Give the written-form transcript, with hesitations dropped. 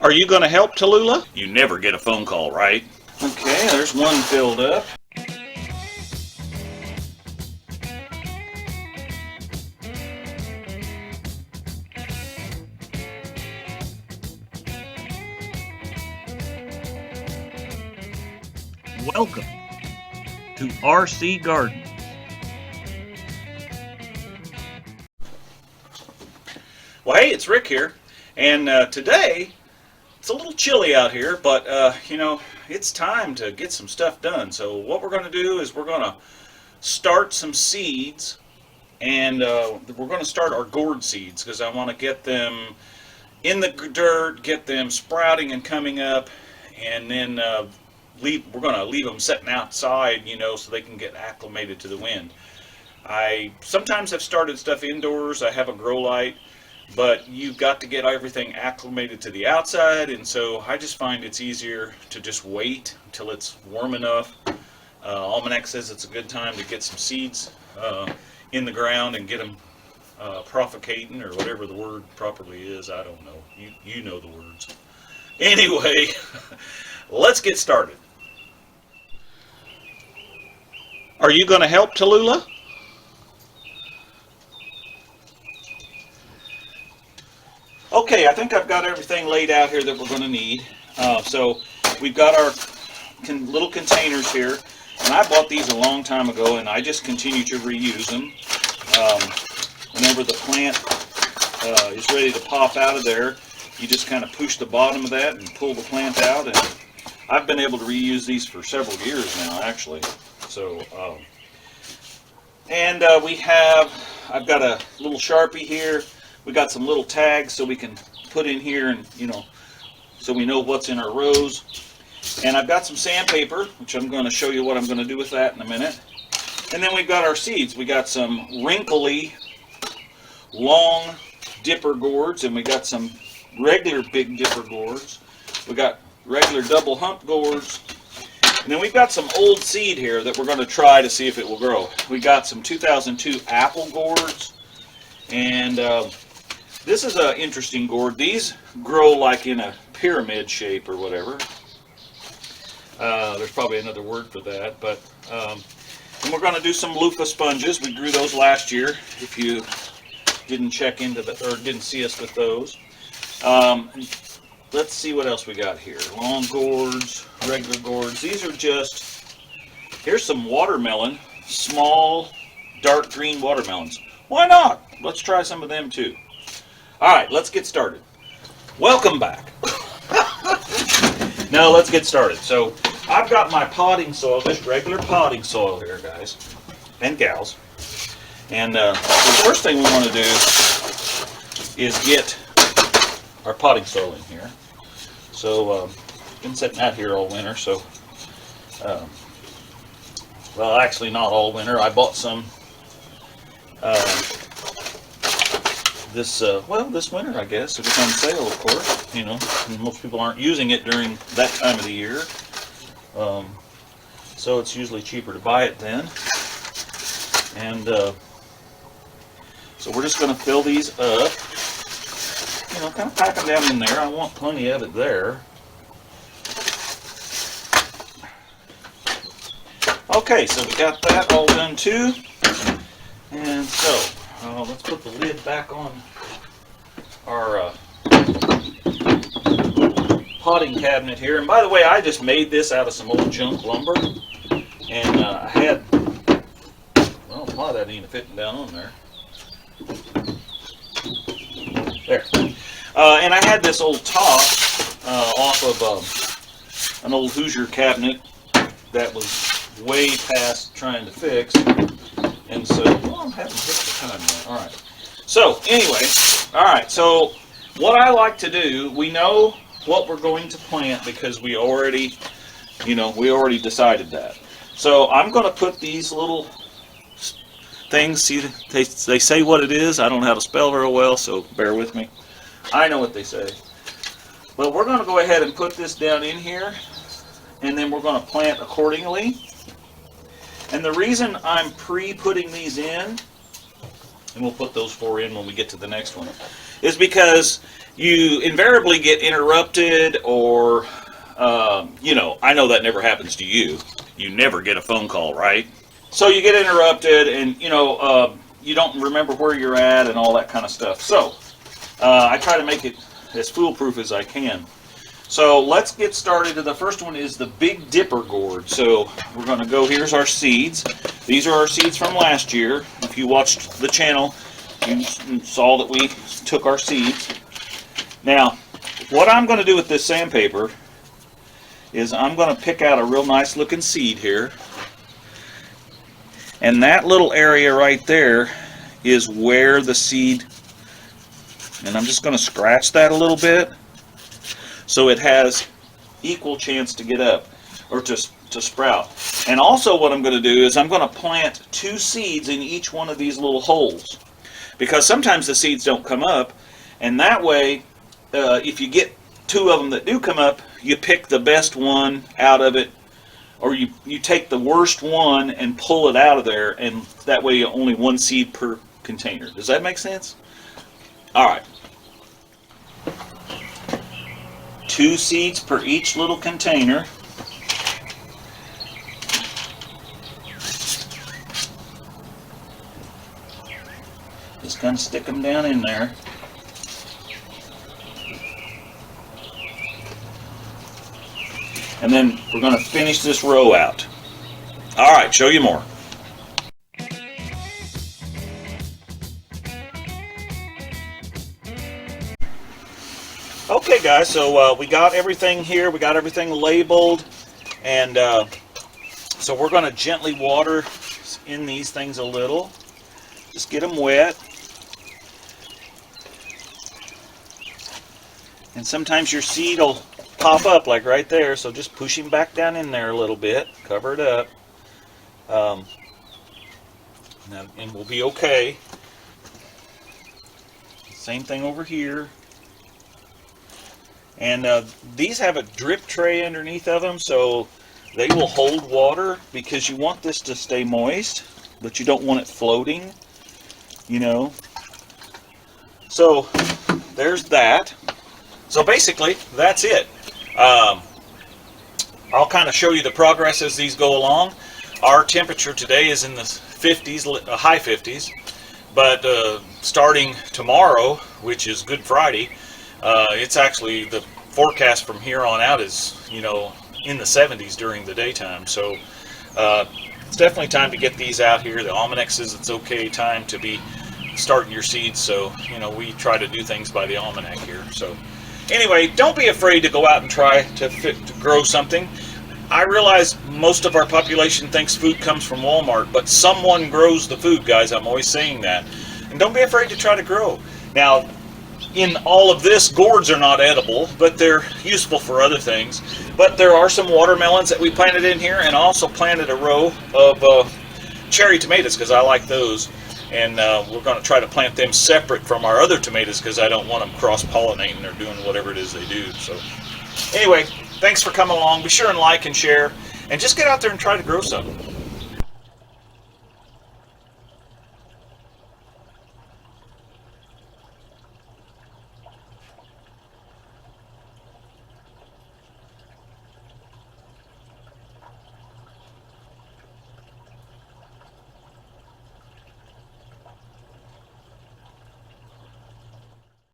Are you going to help, Tallulah? You never get a phone call, right? Okay, there's one filled up. Welcome to RC Gardens. Well, hey, it's Rick here, and today it's a little chilly out here, but you know, it's time to get some stuff done. So what we're going to do is we're going to start some seeds, and we're going to start our gourd seeds because I want to get them in the dirt, get them sprouting and coming up, and then we're going to leave them sitting outside, you know, so they can get acclimated to the wind. I sometimes have started stuff indoors. I have a grow light, but you've got to get everything acclimated to the outside, and so I just find it's easier to just wait until it's warm enough. Almanac says it's a good time to get some seeds in the ground and get them propagating, or whatever the word properly is. I don't know. You know the words. Anyway, let's get started. Are you going to help, Tallulah? Okay, I think I've got everything laid out here that we're going to need. So we've got our little containers here, and I bought these a long time ago, and I just continue to reuse them. Whenever the plant is ready to pop out of there, you just kind of push the bottom of that and pull the plant out, and I've been able to reuse these for several years now, actually. So, I've got a little Sharpie here. We got some little tags so we can put in here, and you know, so we know what's in our rows. And I've got some sandpaper, which I'm going to show you what I'm going to do with that in a minute. And then we've got our seeds. We got some wrinkly, long dipper gourds, and we got some regular big dipper gourds. We got regular double hump gourds. And then we've got some old seed here that we're going to try to see if it will grow. We got some 2002 apple gourds, and this is an interesting gourd. These grow like in a pyramid shape or whatever. There's probably another word for that, but and we're going to do some loofah sponges. We grew those last year. If you didn't check into the, or didn't see us with those. Let's see what else we got here. Long gourds, regular gourds. These are just, here's some watermelon, small dark green watermelons. Why not? Let's try some of them too. Alright, let's get started. Welcome back. Now let's get started. So I've got my potting soil, just regular potting soil here, guys and gals. And so the first thing we want to do is get our potting soil in here. So been sitting out here all winter, so well, actually not all winter. I bought some this winter, I guess. It was on sale, of course. You know, most people aren't using it during that time of the year, so it's usually cheaper to buy it then. And so we're just going to fill these up. You know, kind of pack them down in there. I want plenty of it there. Okay, so we got that all done too. And so let's put the lid back on our potting cabinet here. And by the way, I just made this out of some old junk lumber. And I had, well, a lot of that ain't fitting down on there. There. And I had this old top off of an old Hoosier cabinet that was way past trying to fix. And so, well, I'm having a heck of a time now. All right. So, anyway, all right. So, what I like to do, we know what we're going to plant because we already, you know, we already decided that. So, I'm going to put these little things. See, they say what it is. I don't know how to spell very well, so bear with me. I know what they say. Well, we're going to go ahead and put this down in here, and then we're going to plant accordingly. And the reason I'm pre-putting these in, and we'll put those four in when we get to the next one, is because you invariably get interrupted, or I know that never happens to you. You never get a phone call, right? So you get interrupted, and you don't remember where you're at and all that kind of stuff. So I try to make it as foolproof as I can. So let's get started. The first one is the Big Dipper gourd. So we're going to go, here's our seeds. These are our seeds from last year. If you watched the channel, you saw that we took our seeds. Now, what I'm going to do with this sandpaper is I'm going to pick out a real nice looking seed here. And that little area right there is where the seed, and I'm just going to scratch that a little bit so it has equal chance to get up or to sprout. And also what I'm going to do is I'm going to plant 2 seeds in each one of these little holes, because sometimes the seeds don't come up, and that way if you get 2 of them that do come up, you pick the best one out of it, or you take the worst one and pull it out of there, and that way only 1 seed per container. Does that make sense? All right. 2 seeds per each little container. Just kind of stick them down in there. And then we're going to finish this row out. All right, show you more. Okay guys, so we got everything here, we got everything labeled, and so we're going to gently water in these things a little. Just get them wet. And sometimes your seed will pop up like right there, so just push him back down in there a little bit, cover it up, and we'll be okay. Same thing over here. And these have a drip tray underneath of them, so they will hold water, because you want this to stay moist, but you don't want it floating, So there's that. So basically, that's it. I'll kind of show you the progress as these go along. Our temperature today is in the 50s, high 50s, but starting tomorrow, which is Good Friday, it's actually, the forecast from here on out is, in the 70s during the daytime. So it's definitely time to get these out here. The almanac says it's okay time to be starting your seeds. So, we try to do things by the almanac here. So anyway, don't be afraid to go out and try to grow something. I realize most of our population thinks food comes from Walmart, but someone grows the food, guys. I'm always saying that. And don't be afraid to try to grow. Now, in all of this, gourds are not edible, but they're useful for other things. But there are some watermelons that we planted in here, and also planted a row of cherry tomatoes, because I like those. And we're going to try to plant them separate from our other tomatoes, because I don't want them cross-pollinating or doing whatever it is they do. So anyway, thanks for coming along. Be sure and like and share, and just get out there and try to grow something.